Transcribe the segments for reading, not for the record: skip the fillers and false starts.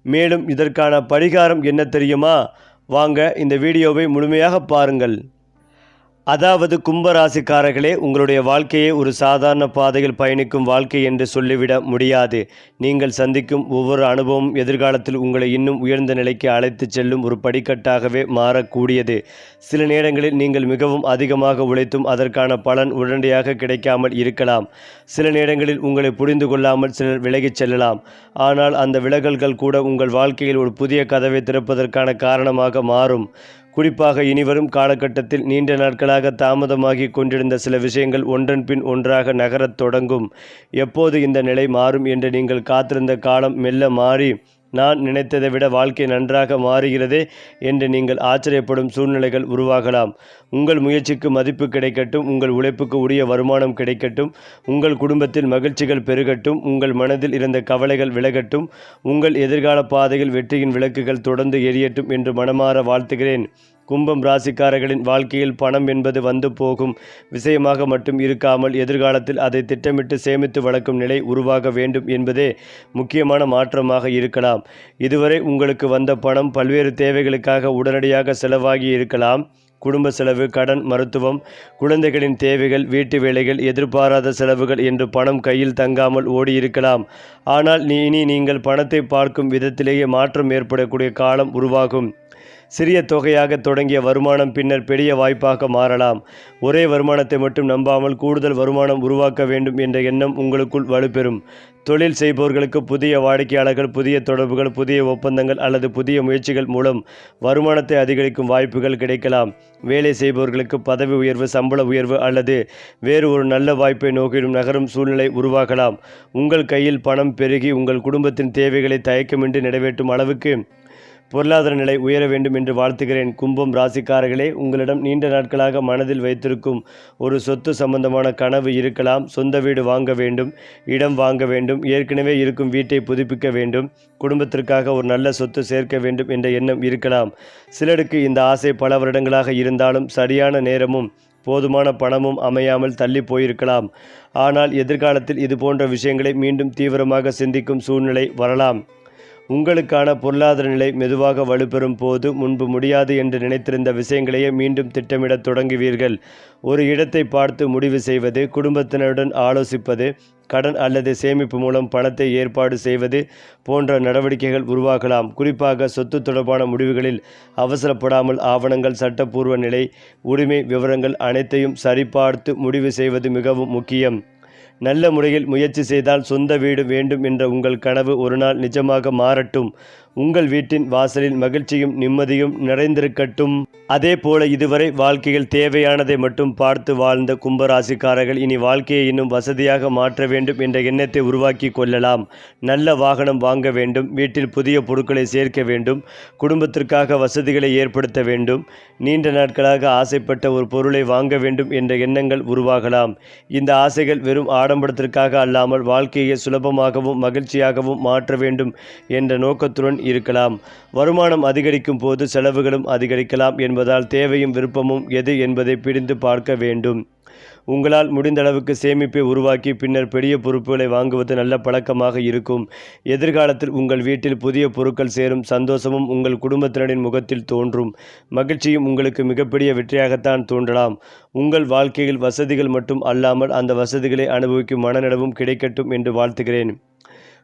மேலும் இதற்கான பரிகாரம் என்ன தெரியுமா? வாங்க இந்த வீடியோவை முழுமையாக பாருங்கள். அதாவது கும்பராசிக்காரர்களே, உங்களுடைய வாழ்க்கையை ஒரு சாதாரண பாதையில் பயணிக்கும் வாழ்க்கை என்று சொல்லிவிட முடியாது. நீங்கள் சந்திக்கும் ஒவ்வொரு அனுபவமும் எதிர்காலத்தில் உங்களை இன்னும் உயர்ந்த நிலைக்கு அழைத்துச் செல்லும் ஒரு படிக்கட்டாகவே மாறக்கூடியது. சில நேரங்களில் நீங்கள் மிகவும் அதிகமாக உழைத்தும் அதற்கான பலன் உடனடியாக கிடைக்காமல் இருக்கலாம். சில நேரங்களில் உங்களை புரிந்து கொள்ளாமல் சிலர் விலகிச் செல்லலாம். ஆனால் அந்த விலகல்கள் கூட உங்கள் வாழ்க்கையில் ஒரு புதிய கதவை திறப்பதற்கான காரணமாக மாறும். குறிப்பாக இனிவரும் காலகட்டத்தில் நீண்ட நாட்களாக தாமதமாகி கொண்டிருந்த சில விஷயங்கள் ஒன்றன் பின் ஒன்றாக நகரத் தொடங்கும். எப்போது இந்த நிலை மாறும் என்று நீங்கள் காத்திருந்த காலம் மெல்ல மாறி, நான் நினைத்ததை விட வாழ்க்கை நன்றாக மாறுகிறதே என்று நீங்கள் ஆச்சரியப்படும் சூழ்நிலைகள் உருவாகலாம். உங்கள் முயற்சிக்கு மதிப்பு கிடைக்கட்டும், உங்கள் உழைப்புக்கு உரிய வருமானம் கிடைக்கட்டும், உங்கள் குடும்பத்தில் மகிழ்ச்சிகள் பெருகட்டும், உங்கள் மனதில் இருந்த கவலைகள் விலகட்டும், உங்கள் எதிர்கால பாதையில் வெற்றியின் விளக்குகள் தொடர்ந்து எரியட்டும் என்று மனமாற வாழ்த்துகிறேன். கும்பம் ராசிக்காரர்களின் வாழ்க்கையில் பணம் என்பது வந்து போகும் விஷயமாக மட்டும் இருக்காமல் எதிர்காலத்தில் அதை திட்டமிட்டு சேமித்து வளர்க்கும் நிலை உருவாக வேண்டும் என்பதே முக்கியமான மாற்றமாக இருக்கலாம். இதுவரை உங்களுக்கு வந்த பணம் பல்வேறு தேவைகளுக்காக உடனடியாக செலவாகி இருக்கலாம். குடும்ப செலவு, கடன், மருத்துவம், குழந்தைகளின் தேவைகள், வீட்டு வேலைகள், எதிர்பாராத செலவுகள் என்று பணம் கையில் தங்காமல் ஓடியிருக்கலாம். ஆனால் இனி நீங்கள் பணத்தை பார்க்கும் விதத்திலேயே மாற்றம் ஏற்படக்கூடிய காலம் உருவாகும். சிறிய தொகையாக தொடங்கிய வருமானம் பின்னர் பெரிய வாய்ப்பாக மாறலாம். ஒரே வருமானத்தை மட்டும் நம்பாமல் கூடுதல் வருமானம் உருவாக்க வேண்டும் என்ற எண்ணம் உங்களுக்குள் வலுப்பெறும். தொழில் செய்பவர்களுக்கு புதிய வாடிக்கையாளர்கள், புதிய தொடர்புகள், புதிய ஒப்பந்தங்கள் அல்லது புதிய முயற்சிகள் மூலம் வருமானத்தை அதிகரிக்கும் வாய்ப்புகள் கிடைக்கலாம். வேலை செய்பவர்களுக்கு பதவி உயர்வு, சம்பள உயர்வு அல்லது வேறு ஒரு நல்ல வாய்ப்பை நோக்கிடும் நகரும் சூழ்நிலை உருவாகலாம். உங்கள் கையில் பணம் பெருகி உங்கள் குடும்பத்தின் தேவைகளை தயக்கமின்றி நிறைவேற்றும் அளவுக்கு பொருளாதார நிலை உயர வேண்டும் என்று வாழ்த்துகிறேன். கும்பம் ராசிக்காரர்களே, உங்களிடம் நீண்ட நாட்களாக மனதில் வைத்திருக்கும் ஒரு சொத்து சம்பந்தமான கனவு இருக்கலாம். சொந்த வீடு வாங்க வேண்டும், இடம் வாங்க வேண்டும், ஏற்கனவே இருக்கும் வீட்டை புதுப்பிக்க வேண்டும், குடும்பத்திற்காக ஒரு நல்ல சொத்து சேர்க்க வேண்டும் என்ற எண்ணம் இருக்கலாம். சிலருக்கு இந்த ஆசை பல வருடங்களாக இருந்தாலும் சரியான நேரமும் போதுமான பணமும் அமையாமல் தள்ளி போயிருக்கலாம். ஆனால் எதிர்காலத்தில் இது போன்ற விஷயங்களை மீண்டும் தீவிரமாக சிந்திக்கும் சூழ்நிலை வரலாம். உங்களுக்கான பொருளாதார நிலை மெதுவாக வலுப்பெறும் போது முன்பு முடியாது என்று நினைத்திருந்த விஷயங்களையே மீண்டும் திட்டமிடத் தொடங்குவீர்கள். ஒரு இடத்தை பார்த்து முடிவு செய்வது, குடும்பத்தினருடன் ஆலோசிப்பது, கடன் அல்லது சேமிப்பு மூலம் பணத்தை ஏற்பாடு செய்வது போன்ற நடவடிக்கைகள் உருவாகலாம். குறிப்பாக சொத்து தொடர்பான முடிவுகளில் அவசரப்படாமல் ஆவணங்கள், சட்டப்பூர்வ நிலை, உரிமை விவரங்கள் அனைத்தையும் சரிபார்த்து முடிவு செய்வது மிகவும் முக்கியம். நல்ல முறையில் முயற்சி செய்தால் சொந்த வீடு வேண்டும் என்ற உங்கள் கனவு ஒரு நாள் நிஜமாக மாறட்டும். உங்கள் வீட்டின் வாசலில் மகிழ்ச்சியும் நிம்மதியும் நிறைந்திருக்கட்டும். அதே போல இதுவரை வாழ்க்கையில் தேவையானதை மட்டும் பார்த்து வாழ்ந்த கும்பராசிக்காரர்கள் இனி வாழ்க்கையை இன்னும் வசதியாக மாற்ற வேண்டும் என்ற எண்ணத்தை உருவாக்கி கொள்ளலாம். நல்ல வாகனம் வாங்க வேண்டும், வீட்டில் புதிய பொருட்களை சேர்க்க வேண்டும், குடும்பத்திற்காக வசதிகளை ஏற்படுத்த வேண்டும், நீண்ட நாட்களாக ஆசைப்பட்ட ஒரு பொருளை வாங்க வேண்டும் என்ற எண்ணங்கள் உருவாகலாம். இந்த ஆசைகள் வெறும் ஆடம்பரத்திற்காக அல்லாமல் வாழ்க்கையை சுலபமாகவும் மகிழ்ச்சியாகவும் மாற்ற வேண்டும் என்ற நோக்கத்துடன் இருக்கலாம். வருமானம் அதிகரிக்கும் போது செலவுகளும் அதிகரிக்கலாம் என்பதால் தேவையும் விருப்பமும் எது என்பதை பிரிந்து பார்க்க வேண்டும். உங்களால் முடிந்த அளவுக்கு சேமிப்பை உருவாக்கி பின்னர் பெரிய பொறுப்புகளை வாங்குவது நல்ல பழக்கமாக இருக்கும். எதிர்காலத்தில் உங்கள் வீட்டில் புதிய பொருட்கள் சேரும் சந்தோஷமும் உங்கள் குடும்பத்தினரின் முகத்தில் தோன்றும். மகிழ்ச்சியும் உங்களுக்கு மிகப்பெரிய வெற்றியாகத்தான் தோன்றலாம். உங்கள் வாழ்க்கையில் வசதிகள் மட்டும் அல்லாமல் அந்த வசதிகளை அனுபவிக்கும் மனநலவும் கிடைக்கட்டும் என்று வாழ்த்துகிறேன்.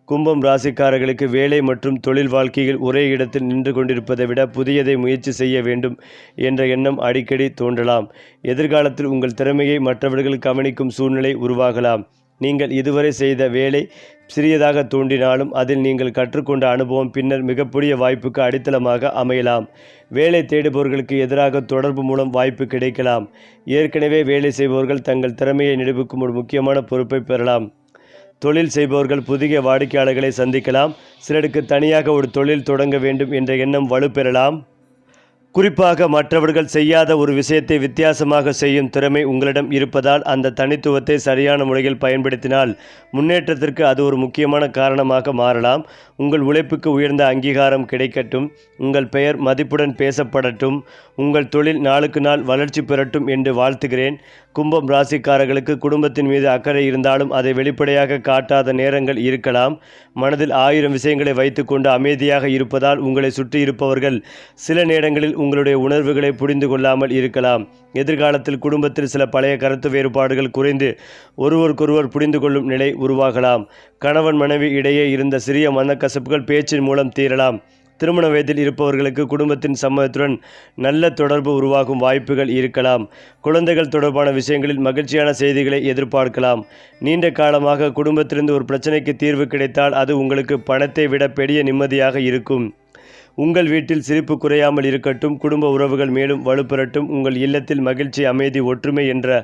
கும்பம் ராசிக்காரர்களுக்கு வேலை மற்றும் தொழில் வாழ்க்கையில் ஒரே இடத்தில் நின்று கொண்டிருப்பதை விட புதியதை முயற்சி செய்ய வேண்டும் என்ற எண்ணம் அடிக்கடி தோன்றலாம். எதிர்காலத்தில் உங்கள் திறமையை மற்றவர்கள் கவனிக்கும் சூழ்நிலை உருவாகலாம். நீங்கள் இதுவரை செய்த வேலை சிறியதாக தோன்றினாலும் அதில் நீங்கள் கற்றுக்கொண்ட அனுபவம் பின்னர் மிகப்பெரிய வாய்ப்புக்கு அடித்தளமாக அமையலாம். வேலை தேடுபவர்களுக்கு எதிராக தொடர்பு மூலம் வாய்ப்பு கிடைக்கலாம். ஏற்கனவே வேலை செய்பவர்கள் தங்கள் திறமையை நிரூபிக்கும் ஒரு முக்கியமான பொறுப்பை பெறலாம். தொழில் செய்பவர்கள் புதிய வாடிக்கையாளர்களை சந்திக்கலாம். சிலருக்கு தனியாக ஒரு தொழில் தொடங்க வேண்டும் என்ற எண்ணம் வலுப்பெறலாம். குறிப்பாக மற்றவர்கள் செய்யாத ஒரு விஷயத்தை வித்தியாசமாக செய்யும் திறமை உங்களிடம் இருப்பதால் அந்த தனித்துவத்தை சரியான முறையில் பயன்படுத்தினால் முன்னேற்றத்திற்கு அது ஒரு முக்கியமான காரணமாக மாறலாம். உங்கள் உழைப்புக்கு உயர்ந்த அங்கீகாரம் கிடைக்கட்டும், உங்கள் பெயர் மதிப்புடன் பேசப்படட்டும், உங்கள் தொழில் நாளுக்கு நாள் வளர்ச்சி பெறட்டும் என்று வாழ்த்துகிறேன். கும்பம் ராசிக்காரர்களுக்கு குடும்பத்தின் மீது அக்கறை இருந்தாலும் அதை வெளிப்படையாக காட்டாத நேரங்கள் இருக்கலாம். மனதில் 1000 விஷயங்களை வைத்துக்கொண்டு அமைதியாக இருப்பதால் உங்களை சுற்றி இருப்பவர்கள் சில நேரங்களில் உங்களுடைய உணர்வுகளை புரிந்து கொள்ளாமல் இருக்கலாம். எதிர்காலத்தில் குடும்பத்தில் சில பழைய கருத்து வேறுபாடுகள் குறைந்து ஒருவருக்கொருவர் புரிந்து கொள்ளும் நிலை உருவாகலாம். கணவன் மனைவி இடையே இருந்த சிறிய மனக்கசப்புகள் பேச்சின் மூலம் தீரலாம். திருமண வயதில் இருப்பவர்களுக்கு குடும்பத்தின் சம்மதத்துடன் நல்ல தொடர்பு உருவாகும் வாய்ப்புகள் இருக்கலாம். குழந்தைகள் தொடர்பான விஷயங்களில் மகிழ்ச்சியான செய்திகளை எதிர்பார்க்கலாம். நீண்ட காலமாக குடும்பத்திலிருந்து ஒரு பிரச்சனைக்கு தீர்வு கிடைத்தால் அது உங்களுக்கு பணத்தை விட பெரிய நிம்மதியாக இருக்கும். உங்கள் வீட்டில் சிரிப்பு குறையாமல் இருக்கட்டும், குடும்ப உறவுகள் மேலும் வலுப்பெறட்டும், உங்கள் இல்லத்தில் மகிழ்ச்சி, அமைதி, ஒற்றுமை என்ற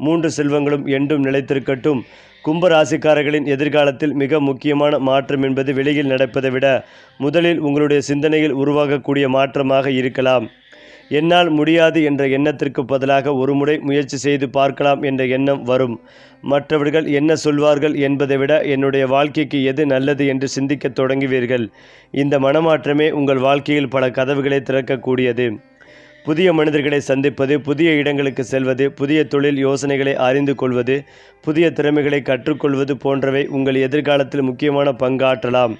3 செல்வங்களும் என்றும் நிலைத்திருக்கட்டும். கும்ப ராசிக்காரர்களின் எதிர்காலத்தில் மிக முக்கியமான மாற்றம் என்பது வெளியில் நடப்பதை விட முதலில் உங்களுடைய சிந்தனையில் உருவாகக்கூடிய மாற்றமாக இருக்கலாம். என்னால் முடியாது என்ற எண்ணத்திற்கு பதிலாக ஒருமுறை முயற்சி செய்து பார்க்கலாம் என்ற எண்ணம் வரும். மற்றவர்கள் என்ன சொல்வார்கள் என்பதை விட என்னுடைய வாழ்க்கைக்கு எது நல்லது என்று சிந்திக்கத் தொடங்குவீர்கள். இந்த மனமாற்றமே உங்கள் வாழ்க்கையில் பல கதவுகளை திறக்கக்கூடியது. புதிய மனிதர்களை சந்திப்பது, புதிய இடங்களுக்கு செல்வது, புதிய தொழில் யோசனைகளை அறிந்து கொள்வது, புதிய திறமைகளை கற்றுக்கொள்வது போன்றவை உங்கள் எதிர்காலத்தில் முக்கியமான பங்காற்றலாம்.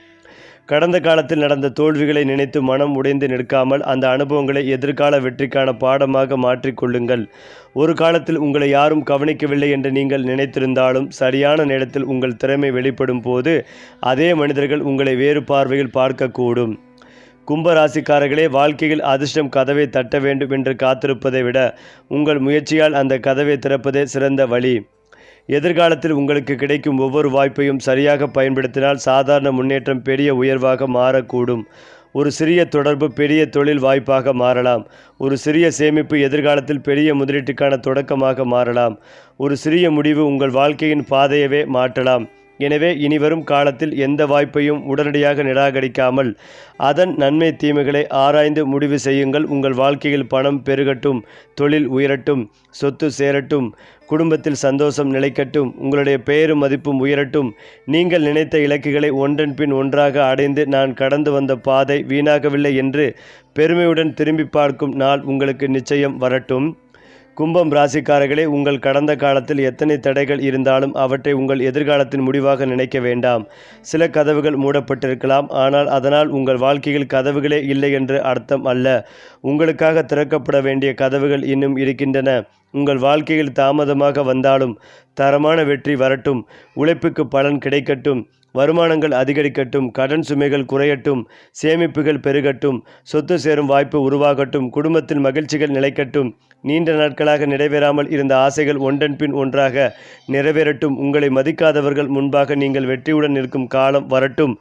கடந்த காலத்தில் நடந்த தோல்விகளை நினைத்து மனம் உடைந்து நிற்காமல் அந்த அனுபவங்களை எதிர்கால வெற்றிக்கான பாடமாக மாற்றிக்கொள்ளுங்கள். ஒரு காலத்தில் உங்களை யாரும் கவனிக்கவில்லை என்று நீங்கள் நினைத்திருந்தாலும் சரியான நேரத்தில் உங்கள் திறமை வெளிப்படும் போது அதே மனிதர்கள் உங்களை வேறு பார்வையில் பார்க்கக்கூடும். கும்பராசிக்காரர்களே, வாழ்க்கையில் அதிர்ஷ்டம் கதவை தட்ட வேண்டும் என்று காத்திருப்பதை விட உங்கள் முயற்சியால் அந்த கதவை திறப்பதே சிறந்த வழி. எதிர்காலத்தில் உங்களுக்கு கிடைக்கும் ஒவ்வொரு வாய்ப்பையும் சரியாக பயன்படுத்தினால் சாதாரண முன்னேற்றம் பெரிய உயர்வாக மாறக்கூடும். ஒரு சிறிய தொடர்பு பெரிய தொழில் வாய்ப்பாக மாறலாம். ஒரு சிறிய சேமிப்பு எதிர்காலத்தில் பெரிய முதலீட்டுக்கான தொடக்கமாக மாறலாம். ஒரு சிறிய முடிவு உங்கள் வாழ்க்கையின் பாதையவே மாற்றலாம். எனவே இனிவரும் காலத்தில் எந்த வாய்ப்பையும் உடனடியாக நிராகரிக்காமல் அதன் நன்மை தீமைகளை ஆராய்ந்து முடிவு செய்யுங்கள். உங்கள் வாழ்க்கையில் பணம் பெருகட்டும், தொழில் உயரட்டும், சொத்து சேரட்டும், குடும்பத்தில் சந்தோஷம் நிலைக்கட்டும், உங்களுடைய பெயரும் மதிப்பும் உயரட்டும். நீங்கள் நினைத்த இலக்குகளை ஒன்றன் பின் ஒன்றாக அடைந்து நான் கடந்து வந்த பாதை வீணாகவில்லை என்று பெருமையுடன் திரும்பி பார்க்கும் நாள் உங்களுக்கு நிச்சயம் வரட்டும். கும்பம் ராசிக்காரர்களே, உங்கள் கடந்த காலத்தில் எத்தனை தடைகள் இருந்தாலும் அவற்றை உங்கள் எதிர்காலத்தின் முடிவாக நினைக்க வேண்டாம். சில கதவுகள் மூடப்பட்டிருக்கலாம், ஆனால் அதனால் உங்கள் வாழ்க்கையில் கதவுகளே இல்லை என்று அர்த்தம் அல்ல. உங்களுக்காக திறக்கப்பட வேண்டிய கதவுகள் இன்னும் இருக்கின்றன. உங்கள் வாழ்க்கையில் தாமதமாக வந்தாலும் தரமான வெற்றி வரட்டும், உழைப்புக்கு பலன் கிடைக்கட்டும், வருமானங்கள் அதிகரிக்கட்டும், கடன் சுமைகள் குறையட்டும், சேமிப்புகள் பெருகட்டும், சொத்து சேரும் வாய்ப்பு உருவாகட்டும், குடும்பத்தில் மகிழ்ச்சிகள் நிலைக்கட்டும், நீண்ட நாட்களாக நிறைவேறாமல் இருந்த ஆசைகள் ஒன்றன் பின் ஒன்றாக நிறைவேறட்டும், உங்களை மதிக்காதவர்கள் முன்பாக நீங்கள் வெற்றியுடன் நிற்கும் காலம் வரட்டும்.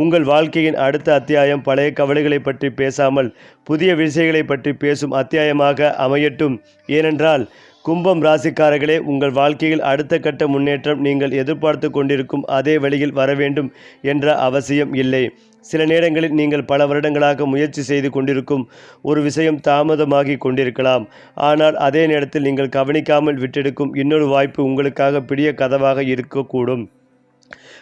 உங்கள் வாழ்க்கையின் அடுத்த அத்தியாயம் பழைய கவலைகளை பற்றி பேசாமல் புதிய விஷயங்களை பற்றி பேசும் அத்தியாயமாக அமையட்டும். ஏனென்றால் கும்பம் ராசிக்காரர்களே, உங்கள் வாழ்க்கையில் அடுத்த கட்ட முன்னேற்றம் நீங்கள் எதிர்பார்த்து கொண்டிருக்கும் அதே வழியில் வர வேண்டும் என்ற அவசியம் இல்லை. சில நேரங்களில் நீங்கள் பல வருடங்களாக முயற்சி செய்து கொண்டிருக்கும் ஒரு விஷயம் தாமதமாகி கொண்டிருக்கலாம். ஆனால் அதே நேரத்தில் நீங்கள் கவனிக்காமல் விட்டெடுக்கும் இன்னொரு வாய்ப்பு உங்களுக்காக பெரிய கதவாக இருக்கக்கூடும்.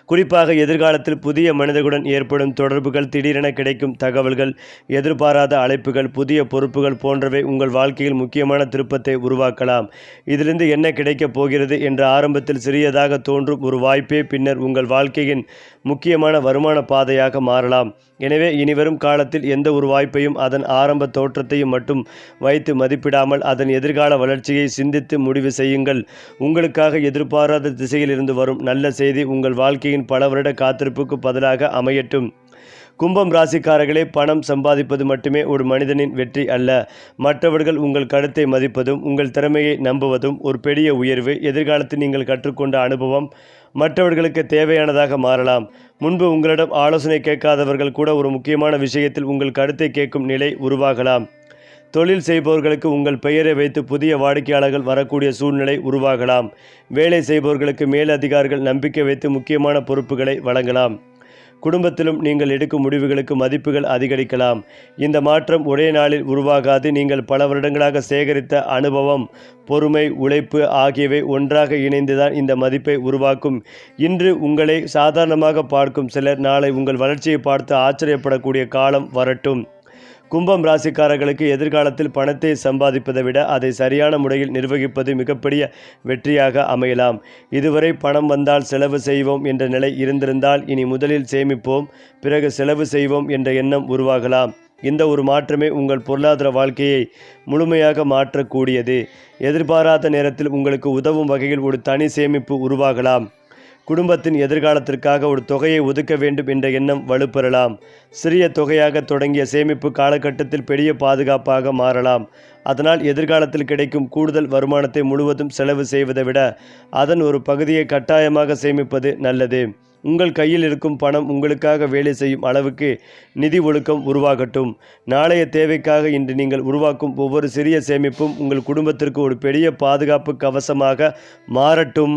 குறிப்பாக எதிர்காலத்தில் புதிய மனிதர்களுடன் ஏற்படும் தொடர்புகள், திடீரென கிடைக்கும் தகவல்கள், எதிர்பாராத அழைப்புகள், புதிய பொறுப்புகள் போன்றவை உங்கள் வாழ்க்கையில் முக்கியமான திருப்பத்தை உருவாக்கலாம். இதிலிருந்து என்ன கிடைக்கப் போகிறது என்ற ஆரம்பத்தில் சிறியதாக தோன்றும் ஒரு வாய்ப்பே பின்னர் உங்கள் வாழ்க்கையின் முக்கியமான வருமான பாதையாக மாறலாம். எனவே இனிவரும் காலத்தில் எந்த ஒரு வாய்ப்பையும் அதன் ஆரம்ப தோற்றத்தையும் மட்டும் வைத்து மதிப்பிடாமல் அதன் எதிர்கால வளர்ச்சியை சிந்தித்து முடிவு செய்யுங்கள். உங்களுக்காக எதிர்பாராத திசையில் இருந்து வரும் நல்ல செய்தி உங்கள் வாழ்க்கையின் பல வருட காத்திருப்புக்கு பதிலாக அமையட்டும். கும்பம் ராசிக்காரர்களே, பணம் சம்பாதிப்பது மட்டுமே ஒரு மனிதனின் வெற்றி அல்ல. மற்றவர்கள் உங்கள் கருத்தை மதிப்பதும் உங்கள் திறமையை நம்புவதும் ஒரு பெரிய உயர்வு. எதிர்காலத்தில் நீங்கள் கற்றுக்கொண்ட அனுபவம் மற்றவர்களுக்கு தேவையானதாக மாறலாம். முன்பு உங்களிடம் ஆலோசனை கேட்காதவர்கள் கூட ஒரு முக்கியமான விஷயத்தில் உங்கள் கருத்தை கேட்கும் நிலை உருவாகலாம். தொழில் செய்பவர்களுக்கு உங்கள் பெயரை வைத்து புதிய வாடிக்கையாளர்கள் வரக்கூடிய சூழ்நிலை உருவாகலாம். வேலை செய்பவர்களுக்கு மேலதிகாரிகள் நம்பிக்கை வைத்து முக்கியமான பொறுப்புகளை வழங்கலாம். குடும்பத்திலும் நீங்கள் எடுக்கும் முடிவுகளுக்கு மதிப்புகள் அதிகரிக்கலாம். இந்த மாற்றம் ஒரே நாளில் உருவாகாது. நீங்கள் பல வருடங்களாக சேகரித்த அனுபவம், பொறுமை, உழைப்பு ஆகியவை ஒன்றாக இணைந்துதான் இந்த மதிப்பை உருவாக்கும். இன்று உங்களை சாதாரணமாக பார்க்கும் சிலர் நாளை உங்கள் வளர்ச்சியை பார்த்து ஆச்சரியப்படக்கூடிய காலம் வரட்டும். கும்பம் ராசிக்காரர்களுக்கு எதிர்காலத்தில் பணத்தை சம்பாதிப்பதை விட அதை சரியான முறையில் நிர்வகிப்பது மிகப்பெரிய வெற்றியாக அமையலாம். இதுவரை பணம் வந்தால் செலவு செய்வோம் என்ற நிலை இருந்திருந்தால் இனி முதலில் சேமிப்போம், பிறகு செலவு செய்வோம் என்ற எண்ணம் உருவாகலாம். இந்த ஒரு மாற்றமே உங்கள் பொருளாதார வாழ்க்கையை முழுமையாக மாற்றக்கூடியது. எதிர்பாராத நேரத்தில் உங்களுக்கு உதவும் வகையில் ஒரு தனி சேமிப்பு உருவாகலாம். குடும்பத்தின் எதிர்காலத்திற்காக ஒரு தொகையை ஒதுக்க வேண்டும் என்ற எண்ணம் வலுப்பெறலாம். சிறிய தொகையாக தொடங்கிய சேமிப்பு காலகட்டத்தில் பெரிய பாதுகாப்பாக மாறலாம். அதனால் எதிர்காலத்தில் கிடைக்கும் கூடுதல் வருமானத்தை முழுவதும் செலவு செய்வதை விட அதன் ஒரு பகுதியை கட்டாயமாக சேமிப்பது நல்லது. உங்கள் கையில் இருக்கும் பணம் உங்களுக்காக வேலை செய்யும் அளவுக்கு நிதி ஒழுக்கம் உருவாகட்டும். நாளைய தேவைக்காக இன்று நீங்கள் உருவாக்கும் ஒவ்வொரு சிறிய சேமிப்பும் உங்கள் குடும்பத்திற்கு ஒரு பெரிய பாதுகாப்பு கவசமாக மாறட்டும்.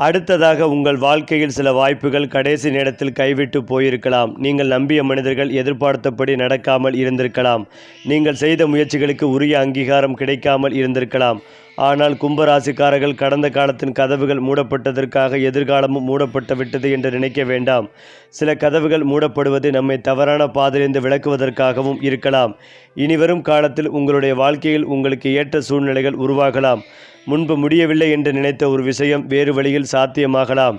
அடுத்ததாக, உங்கள் வாழ்க்கையில் சில வாய்ப்புகள் கடைசி நேரத்தில் கைவிட்டு போயிருக்கலாம். நீங்கள் நம்பிய மனிதர்கள் எதிர்பார்த்தபடி நடக்காமல் இருந்திருக்கலாம். நீங்கள் செய்த முயற்சிகளுக்கு உரிய அங்கீகாரம் கிடைக்காமல் இருந்திருக்கலாம். ஆனால் கும்பராசிக்காரர்கள் கடந்த காலத்தின் கதவுகள் மூடப்பட்டதற்காக எதிர்காலமும் மூடப்பட்டு விட்டது என்று நினைக்க வேண்டாம். சில கதவுகள் மூடப்படுவது நம்மை தவறான பாதையிலிருந்து விலக்குவதற்காகவும் இருக்கலாம். இனிவரும் காலத்தில் உங்களுடைய வாழ்க்கையில் உங்களுக்கு ஏற்ற சூழ்நிலைகள் உருவாகலாம். முன்பு முடியவில்லை என்று நினைத்த ஒரு விஷயம் வேறு வழியில் சாத்தியமாகலாம்.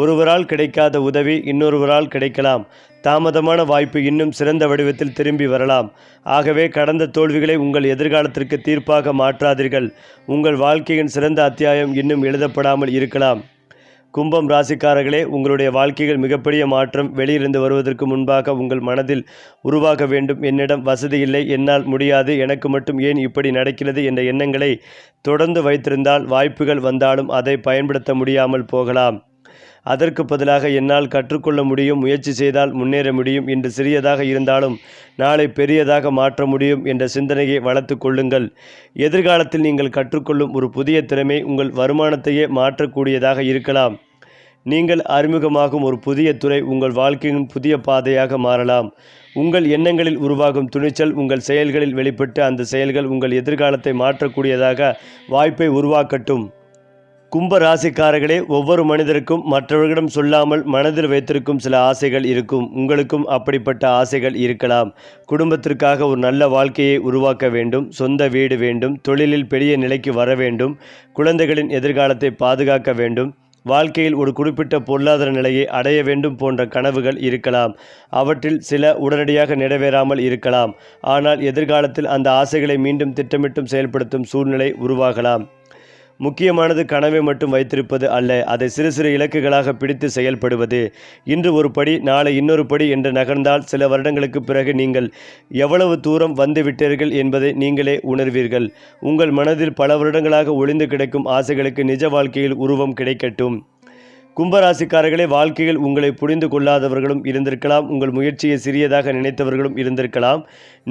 ஒருவரால் கிடைக்காத உதவி இன்னொருவரால் கிடைக்கலாம். தாமதமான வாய்ப்பு இன்னும் சிறந்த வடிவத்தில் திரும்பி வரலாம். ஆகவே கடந்த தோல்விகளை உங்கள் எதிர்காலத்திற்கு தீர்ப்பாக மாற்றாதீர்கள். உங்கள் வாழ்க்கையின் சிறந்த அத்தியாயம் இன்னும் எழுதப்படாமல் இருக்கலாம். கும்பம் ராசிக்காரர்களே, உங்களுடைய வாழ்க்கையில் மிகப்பெரிய மாற்றம் வெளியிலிருந்து வருவதற்கு முன்பாக உங்கள் மனதில் உருவாக வேண்டும். என்னிடம் வசதி இல்லை, என்னால் முடியாது, எனக்கு மட்டும் ஏன் இப்படி நடக்கிறது என்ற எண்ணங்களை தொடர்ந்து வைத்திருந்தால் வாய்ப்புகள் வந்தாலும் அதை பயன்படுத்த முடியாமல் போகலாம். அதற்கு பதிலாக என்னால் கற்றுக்கொள்ள முடியும், முயற்சி செய்தால் முன்னேற முடியும், இன்று சிறியதாக இருந்தாலும் நாளை பெரியதாக மாற்ற முடியும் என்ற சிந்தனையை வளர்த்து கொள்ளுங்கள். எதிர்காலத்தில் நீங்கள் கற்றுக்கொள்ளும் ஒரு புதிய திறமை உங்கள் வருமானத்தையே மாற்றக்கூடியதாக இருக்கலாம். நீங்கள் அறிமுகமாகும் ஒரு புதிய துறை உங்கள் வாழ்க்கையின் புதிய பாதையாக மாறலாம். உங்கள் எண்ணங்களில் உருவாகும் துணிச்சல் உங்கள் செயல்களில் வெளிப்பட்டு அந்த செயல்கள் உங்கள் எதிர்காலத்தை மாற்றக்கூடியதாக வாய்ப்பை உருவாக்கட்டும். கும்ப ராசிக்காரர்களே, ஒவ்வொரு மனிதருக்கும் மற்றவர்களிடம் சொல்லாமல் மனதில் வைத்திருக்கும் சில ஆசைகள் இருக்கும். உங்களுக்கும் அப்படிப்பட்ட ஆசைகள் இருக்கலாம். குடும்பத்திற்காக ஒரு நல்ல வாழ்க்கையை உருவாக்க வேண்டும், சொந்த வீடு வேண்டும், தொழிலில் பெரிய நிலைக்கு வர வேண்டும், குழந்தைகளின் எதிர்காலத்தை பாதுகாக்க வேண்டும், வாழ்க்கையில் ஒரு குறிப்பிட்ட பொருளாதார நிலையை அடைய வேண்டும் போன்ற கனவுகள் இருக்கலாம். அவற்றில் சில உடனடியாக நிறைவேறாமல் இருக்கலாம். ஆனால் எதிர்காலத்தில் அந்த ஆசைகளை மீண்டும் திட்டமிட்டும் செயல்படுத்தும் சூழ்நிலை உருவாகலாம். முக்கியமானது கனவை மட்டும் வைத்திருப்பது அல்ல, அதை சிறு சிறு இலக்குகளாக பிடித்து செயல்படுவது. இன்று ஒரு படி, நாளை இன்னொரு படி என்று நகர்ந்தால் சில வருடங்களுக்கு பிறகு நீங்கள் எவ்வளவு தூரம் வந்துவிட்டீர்கள் என்பதை நீங்களே உணர்வீர்கள். உங்கள் மனதில் பல வருடங்களாக ஒளிந்து கிடக்கும் ஆசைகளுக்கு நிஜ வாழ்க்கையில் உருவம் கிடைக்கட்டும். கும்பராசிக்காரர்களே, வாழ்க்கையில் உங்களை புரிந்து கொள்ளாதவர்களும் இருந்திருக்கலாம். உங்கள் முயற்சியை சிறியதாக நினைத்தவர்களும் இருந்திருக்கலாம்.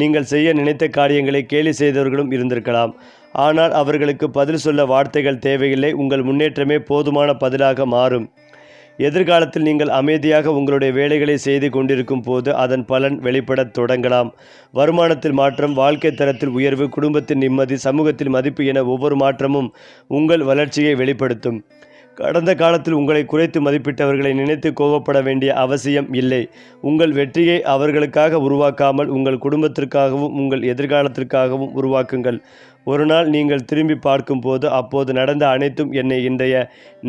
நீங்கள் செய்ய நினைத்த காரியங்களை கேலி செய்தவர்களும் இருந்திருக்கலாம். ஆனால் அவர்களுக்கு பதில் சொல்ல வார்த்தைகள் தேவையில்லை. உங்கள் முன்னேற்றமே போதுமான பதிலாக மாறும். எதிர்காலத்தில் நீங்கள் அமைதியாக உங்களுடைய வேலைகளை செய்து கொண்டிருக்கும் போது அதன் பலன் வெளிப்படத் தொடங்கலாம். வருமானத்தில் மாற்றம், வாழ்க்கை தரத்தில் உயர்வு, குடும்பத்தின் நிம்மதி, சமூகத்தில் மதிப்பு என ஒவ்வொரு மாற்றமும் உங்கள் வளர்ச்சியை வெளிப்படுத்தும். கடந்த காலத்தில் உங்களை குறைத்து மதிப்பிட்டவர்களை நினைத்து கோபப்பட வேண்டிய அவசியம் இல்லை. உங்கள் வெற்றியை அவர்களுக்காக உருவாக்காமல் உங்கள் குடும்பத்திற்காகவும் உங்கள் எதிர்காலத்திற்காகவும் உருவாக்குங்கள். ஒரு நாள் நீங்கள் திரும்பி பார்க்கும்போது அப்போது நடந்த அனைத்தும் என்னை இன்றைய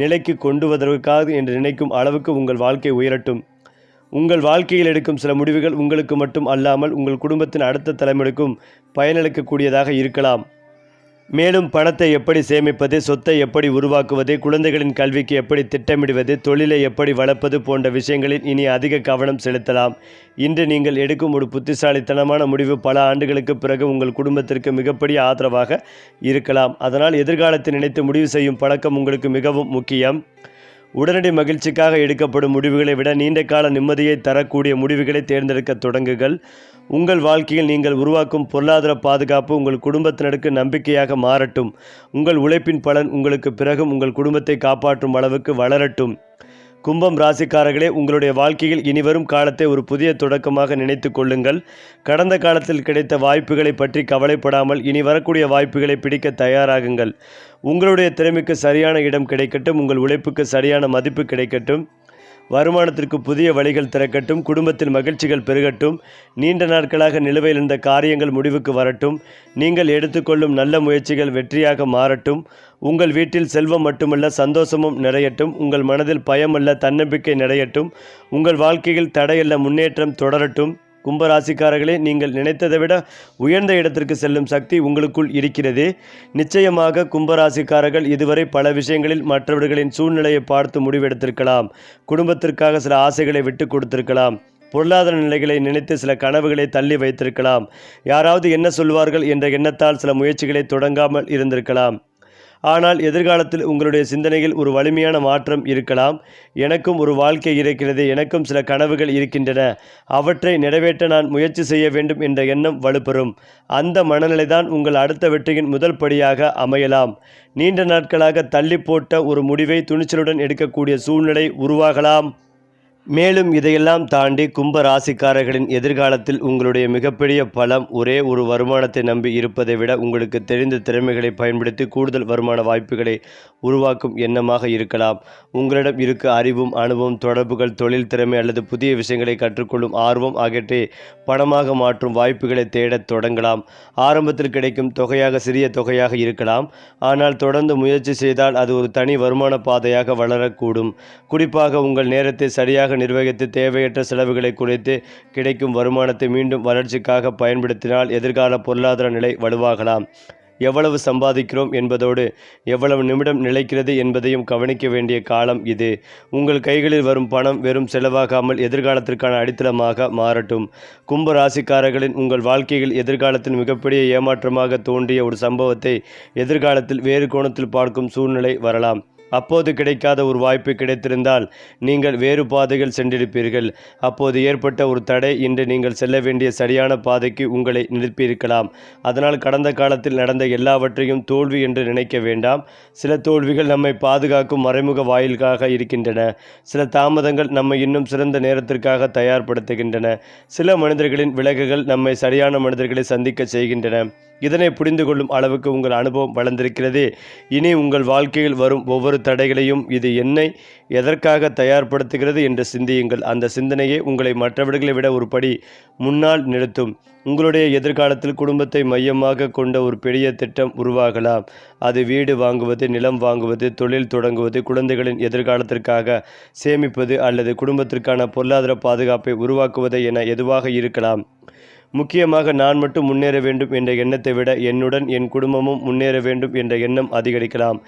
நிலைக்கு கொண்டு வருவதற்காக என்று நினைக்கும் அளவுக்கு உங்கள் வாழ்க்கை உயரட்டும். உங்கள் வாழ்க்கையில் எடுக்கும் சில முடிவுகள் உங்களுக்கு மட்டும் அல்லாமல் உங்கள் குடும்பத்தின் அடுத்த தலைமுறைக்கும் பயனளிக்கக்கூடியதாக இருக்கலாம். மேலும் பணத்தை எப்படி சேமிப்பது, சொத்தை எப்படி உருவாக்குவது, குழந்தைகளின் கல்விக்கு எப்படி திட்டமிடுவது, தொழிலை எப்படி வளர்ப்பது போன்ற விஷயங்களில் இனி அதிக கவனம் செலுத்தலாம். இன்று நீங்கள் எடுக்கும் ஒரு புத்திசாலித்தனமான முடிவு பல ஆண்டுகளுக்கு பிறகு உங்கள் குடும்பத்திற்கு மிகப்பெரிய ஆதரவாக இருக்கலாம். அதனால் எதிர்காலத்தை நினைத்து முடிவு செய்யும் பழக்கம் உங்களுக்கு மிகவும் முக்கியம். உடனடி மகிழ்ச்சிக்காக எடுக்கப்படும் முடிவுகளை விட நீண்ட கால நிம்மதியை தரக்கூடிய முடிவுகளை தேர்ந்தெடுக்க தொடங்குங்கள். உங்கள் வாழ்க்கையில் நீங்கள் உருவாக்கும் பொருளாதார பாதுகாப்பு உங்கள் குடும்பத்தினருக்கு நம்பிக்கையாக மாறட்டும். உங்கள் உழைப்பின் பலன் உங்களுக்கு பிறகும் உங்கள் குடும்பத்தை காப்பாற்றும் அளவுக்கு வளரட்டும். கும்பம் ராசிக்காரர்களே, உங்களுடைய வாழ்க்கையில் இனிவரும் காலத்தை ஒரு புதிய தொடக்கமாக நினைத்து கொள்ளுங்கள். கடந்த காலத்தில் கிடைத்த வாய்ப்புகளை பற்றி கவலைப்படாமல் இனி வரக்கூடிய வாய்ப்புகளை பிடிக்க தயாராகுங்கள். உங்களுடைய திறமைக்கு சரியான இடம் கிடைக்கட்டும். உங்கள் உழைப்புக்கு சரியான மதிப்பு கிடைக்கட்டும். வருமானத்திற்கு புதிய வழிகள் திறக்கட்டும். குடும்பத்தில் மகிழ்ச்சிகள் பெருகட்டும். நீண்ட நாட்களாக நிலுவையில் இருந்த காரியங்கள் முடிவுக்கு வரட்டும். நீங்கள் எடுத்துக்கொள்ளும் நல்ல முயற்சிகள் வெற்றியாக மாறட்டும். உங்கள் வீட்டில் செல்வம் மட்டுமல்ல, சந்தோஷமும் நிறையட்டும். உங்கள் மனதில் பயமல்ல, தன்னம்பிக்கை நிறையட்டும். உங்கள் வாழ்க்கையில் தடையல்ல, முன்னேற்றம் தொடரட்டும். கும்பராசிக்காரர்களே, நீங்கள் நினைத்ததை விட உயர்ந்த இடத்திற்கு செல்லும் சக்தி உங்களுக்குள் இருக்கிறது. நிச்சயமாக கும்பராசிக்காரர்கள் இதுவரை பல விஷயங்களில் மற்றவர்களின் சூழ்நிலையை பார்த்து முடிவெடுத்திருக்கலாம். குடும்பத்திற்காக சில ஆசைகளை விட்டு கொடுத்திருக்கலாம். பொருளாதார நிலைகளை நினைத்து சில கனவுகளை தள்ளி வைத்திருக்கலாம். யாராவது என்ன சொல்வார்கள் என்ற எண்ணத்தால் சில முயற்சிகளை தொடங்காமல் இருந்திருக்கலாம். ஆனால் எதிர்காலத்தில் உங்களுடைய சிந்தனையில் ஒரு வலிமையான மாற்றம் இருக்கலாம். எனக்கும் ஒரு வாழ்க்கை இருக்கிறது, எனக்கும் சில கனவுகள் இருக்கின்றன, அவற்றை நிறைவேற்ற நான் முயற்சி செய்ய வேண்டும் என்ற எண்ணம் வலுப்பெறும். அந்த மனநிலைதான் உங்கள் அடுத்த வெற்றியின் முதல் படியாக அமையலாம். நீண்ட நாட்களாக தள்ளி போட்ட ஒரு முடிவை துணிச்சலுடன் எடுக்கக்கூடிய சூழ்நிலை உருவாகலாம். மேலும் இதையெல்லாம் தாண்டி கும்ப ராசிக்காரர்களின் எதிர்காலத்தில் உங்களுடைய மிகப்பெரிய பலம் ஒரே ஒரு வருமானத்தை நம்பி இருப்பதை விட உங்களுக்கு தெரிந்த திறமைகளை பயன்படுத்தி கூடுதல் வருமான வாய்ப்புகளை உருவாக்கும் எண்ணமாக இருக்கலாம். உங்களிடம் இருக்க அறிவும் அனுபவம், தொடர்புகள், தொழில் திறமை அல்லது புதிய விஷயங்களை கற்றுக்கொள்ளும் ஆர்வம் ஆகியவற்றை பணமாக மாற்றும் வாய்ப்புகளை தேடத் தொடங்கலாம். ஆரம்பத்தில் கிடைக்கும் தொகையாக சிறிய தொகையாக இருக்கலாம். ஆனால் தொடர்ந்து முயற்சி செய்தால் அது ஒரு தனி வருமான பாதையாக வளரக்கூடும். குறிப்பாக உங்கள் நேரத்தை சரியாக நிர்வகித்து தேவையற்ற செலவுகளை குறைத்து கிடைக்கும் வருமானத்தை மீண்டும் வளர்ச்சிக்காக பயன்படுத்தினால் எதிர்கால பொருளாதார நிலை வலுவாகலாம். எவ்வளவு சம்பாதிக்கிறோம் என்பதோடு எவ்வளவு நிமிடம் நிலைக்கிறது என்பதையும் கவனிக்க வேண்டிய காலம் இது. உங்கள் கைகளில் வரும் பணம் வெறும் செலவாகாமல் எதிர்காலத்திற்கான அடித்தளமாக மாறட்டும். கும்ப ராசிக்காரர்களின் உங்கள் வாழ்க்கையில் எதிர்காலத்தில் மிகப்பெரிய ஏமாற்றமாக தோன்றிய ஒரு சம்பவத்தை எதிர்காலத்தில் வேறு கோணத்தில் பார்க்கும் சூழ்நிலை வரலாம். அப்போது கிடைக்காத ஒரு வாய்ப்பு கிடைத்திருந்தால் நீங்கள் வேறு பாதைகள் சென்றிருப்பீர்கள். அப்போது ஏற்பட்ட ஒரு தடை இன்று நீங்கள் செல்ல வேண்டிய சரியான பாதைக்கு உங்களை நிறுத்தியிருக்கலாம். அதனால் கடந்த காலத்தில் நடந்த எல்லாவற்றையும் தோல்வி என்று நினைக்க வேண்டாம். சில தோல்விகள் நம்மை பாதுகாக்கும் மறைமுக வாயில்களாக இருக்கின்றன. சில தாமதங்கள் நம்மை இன்னும் சிறந்த நேரத்திற்காக தயார்படுத்துகின்றன. சில மனிதர்களின் விலகுகள் நம்மை சரியான மனிதர்களை சந்திக்க செய்கின்றன. இதனை புரிந்து கொள்ளும் அளவுக்கு உங்கள் அனுபவம் வளர்ந்திருக்கிறது. இனி உங்கள் வாழ்க்கையில் வரும் ஒவ்வொரு தடைகளையும் இது என்னை எதற்காக தயார்படுத்துகிறது என்று சிந்தியுங்கள். அந்த சிந்தனையே உங்களை மற்றவர்களை விட ஒரு படி முன்னால் நிறுத்தும். உங்களுடைய எதிர்காலத்தில் குடும்பத்தை மையமாக கொண்ட ஒரு பெரிய திட்டம் உருவாகலாம். அது வீடு வாங்குவது, நிலம் வாங்குவது, தொழில் தொடங்குவது, குழந்தைகளின் எதிர்காலத்திற்காக சேமிப்பது அல்லது குடும்பத்திற்கான பொருளாதார பாதுகாப்பை உருவாக்குவது என எதுவாக இருக்கலாம். முக்கியமாக நான் மட்டும் முன்னேற வேண்டும் என்ற எண்ணத்தை விட என்னுடன் என் குடும்பமும் முன்னேற வேண்டும் என்ற எண்ணம் அதிகரிக்கலாம்.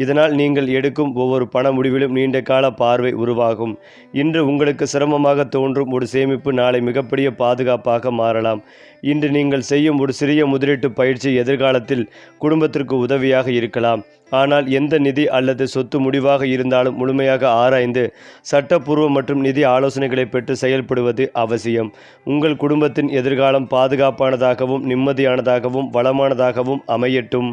இதனால் நீங்கள் எடுக்கும் ஒவ்வொரு பண முடிவிலும் நீண்ட கால பார்வை உருவாகும். இன்று உங்களுக்கு சிரமமாக தோன்றும் ஒரு சேமிப்பு நாளை மிகப்பெரிய பாதுகாப்பாக மாறலாம். இன்று நீங்கள் செய்யும் ஒரு சிறிய முதலீட்டு பயிற்சி எதிர்காலத்தில் குடும்பத்திற்கு உதவியாக இருக்கலாம். ஆனால் எந்த நிதி அல்லது சொத்து முடிவாக இருந்தாலும் முழுமையாக ஆராய்ந்து சட்டப்பூர்வ மற்றும் நிதி ஆலோசனைகளை பெற்று செயல்படுவது அவசியம். உங்கள் குடும்பத்தின் எதிர்காலம் பாதுகாப்பானதாகவும் நிம்மதியானதாகவும் வளமானதாகவும் அமையட்டும்.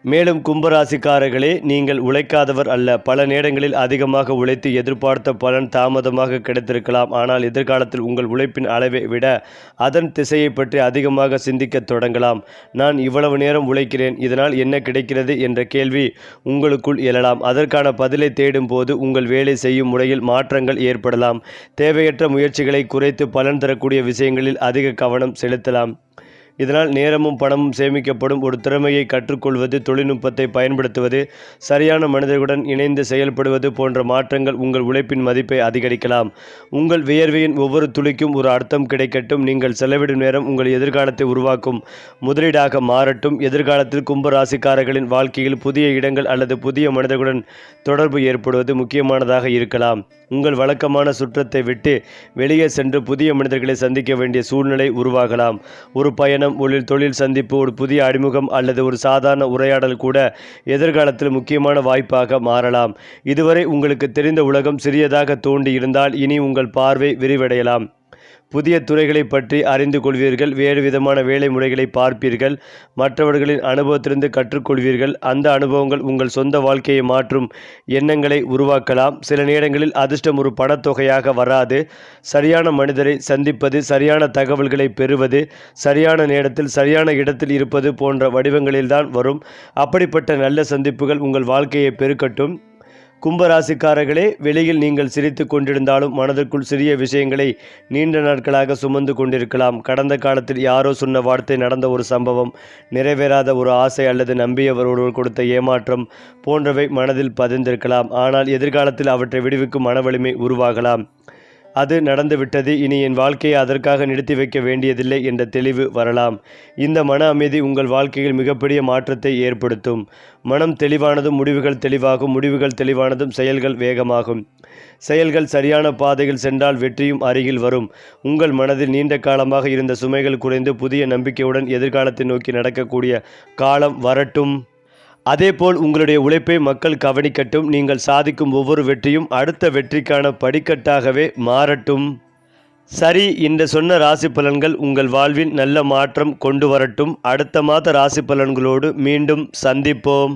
மேலும் கும்பராசிக்காரர்களே, நீங்கள் உழைக்காதவர் அல்ல. பல நேரங்களில் அதிகமாக உழைத்து எதிர்பார்த்த பலன் தாமதமாக கிடைத்திருக்கலாம். ஆனால் எதிர்காலத்தில் உங்கள் உழைப்பின் அளவை விட அதன் திசையை பற்றி அதிகமாக சிந்திக்க தொடங்கலாம். நான் இவ்வளவு நேரம் உழைக்கிறேன், இதனால் என்ன கிடைக்கிறது என்ற கேள்வி உங்களுக்குள் எழலாம். அதற்கான பதிலை தேடும் போது உங்கள் வேலை செய்யும் முறையில் மாற்றங்கள் ஏற்படலாம். தேவையற்ற முயற்சிகளை குறைத்து பலன் தரக்கூடிய விஷயங்களில் அதிக கவனம் செலுத்தலாம். இதனால் நேரமும் பணமும் சேமிக்கப்படும். ஒரு திறமையை கற்றுக்கொள்வது, தொழில்நுட்பத்தை பயன்படுத்துவது, சரியான மனிதர்களுடன் இணைந்து செயல்படுவது போன்ற மாற்றங்கள் உங்கள் உழைப்பின் மதிப்பை அதிகரிக்கலாம். உங்கள் வியர்வையின் ஒவ்வொரு துளிக்கும் ஒரு அர்த்தம் கிடைக்கட்டும். நீங்கள் செலவிடும் நேரம் உங்கள் எதிர்காலத்தை உருவாக்கும் முதலீடாக மாறட்டும். எதிர்காலத்தில் கும்ப ராசிக்காரர்களின் வாழ்க்கையில் புதிய இடங்கள் அல்லது புதிய மனிதர்களுடன் தொடர்பு ஏற்படுவது முக்கியமானதாக இருக்கலாம். உங்கள் வழக்கமான சுற்றத்தை விட்டு வெளியே சென்று புதிய மனிதர்களை சந்திக்க வேண்டிய சூழ்நிலை உருவாகலாம். ஒரு பயணம், ஒரு தொழில் சந்திப்பு, ஒரு புதிய அறிமுகம் அல்லது ஒரு சாதாரண உரையாடல் கூட எதிர்காலத்தில் முக்கியமான வாய்ப்பாக மாறலாம். இதுவரை உங்களுக்கு தெரிந்த உலகம் சிறியதாக தோன்றி இருந்தால் இனி உங்கள் பார்வை விரிவடையலாம். புதிய துறைகளை பற்றி அறிந்து கொள்வீர்கள். வேறு விதமான வேலை முறைகளை பார்ப்பீர்கள். மற்றவர்களின் அனுபவத்திலிருந்து கற்றுக்கொள்வீர்கள். அந்த அனுபவங்கள் உங்கள் சொந்த வாழ்க்கையை மாற்றும் எண்ணங்களை உருவாக்கலாம். சில நேரங்களில் அதிர்ஷ்டம் ஒரு பணத்தொகையாக வராது. சரியான மனிதரை சந்திப்பது, சரியான தகவல்களை பெறுவது, சரியான நேரத்தில் சரியான இடத்தில் இருப்பது போன்ற வடிவங்களில்தான் வரும். அப்படிப்பட்ட நல்ல சந்திப்புகள் உங்கள் வாழ்க்கையை பெருக்கட்டும். கும்பராசிக்காரர்களே, வெளியில் நீங்கள் சிரித்து கொண்டிருந்தாலும் மனதிற்குள் சிறிய விஷயங்களை நீண்ட நாட்களாக சுமந்து கொண்டிருக்கலாம். கடந்த காலத்தில் யாரோ சொன்ன வார்த்தை, நடந்த ஒரு சம்பவம், நிறைவேறாத ஒரு ஆசை அல்லது நம்பியவர் ஒருவர் கொடுத்த ஏமாற்றம் போன்றவை மனதில் பதிந்திருக்கலாம். ஆனால் எதிர்காலத்தில் அவற்றை விடுவிக்கும் மன வலிமை உருவாகலாம். அது நடந்துவிட்டது, இனி என் வாழ்க்கையை அதற்காக நிறுத்தி வைக்க வேண்டியதில்லை என்ற தெளிவு வரலாம். இந்த மன அமைதி உங்கள் வாழ்க்கையில் மிகப்பெரிய மாற்றத்தை ஏற்படுத்தும். மனம் தெளிவானதும் முடிவுகள் தெளிவாகும். முடிவுகள் தெளிவானதும் செயல்கள் வேகமாகும். செயல்கள் சரியான பாதையில் சென்றால் வெற்றியும் அருகில் வரும். உங்கள் மனதில் நீண்ட காலமாக இருந்த சுமைகள் குறைந்து புதிய நம்பிக்கையுடன் எதிர்காலத்தை நோக்கி நடக்கக்கூடிய காலம் வரட்டும். அதேபோல் உங்களுடைய உழைப்பை மக்கள் கவனிக்கட்டும். நீங்கள் சாதிக்கும் ஒவ்வொரு வெற்றியும் அடுத்த வெற்றிக்கான படிக்கட்டாகவே மாறட்டும். சரி, இன்று சொன்ன ராசி பலன்கள் உங்கள் வாழ்வில் நல்ல மாற்றம் கொண்டு வரட்டும். அடுத்த மாத ராசி பலன்களோடு மீண்டும் சந்திப்போம்.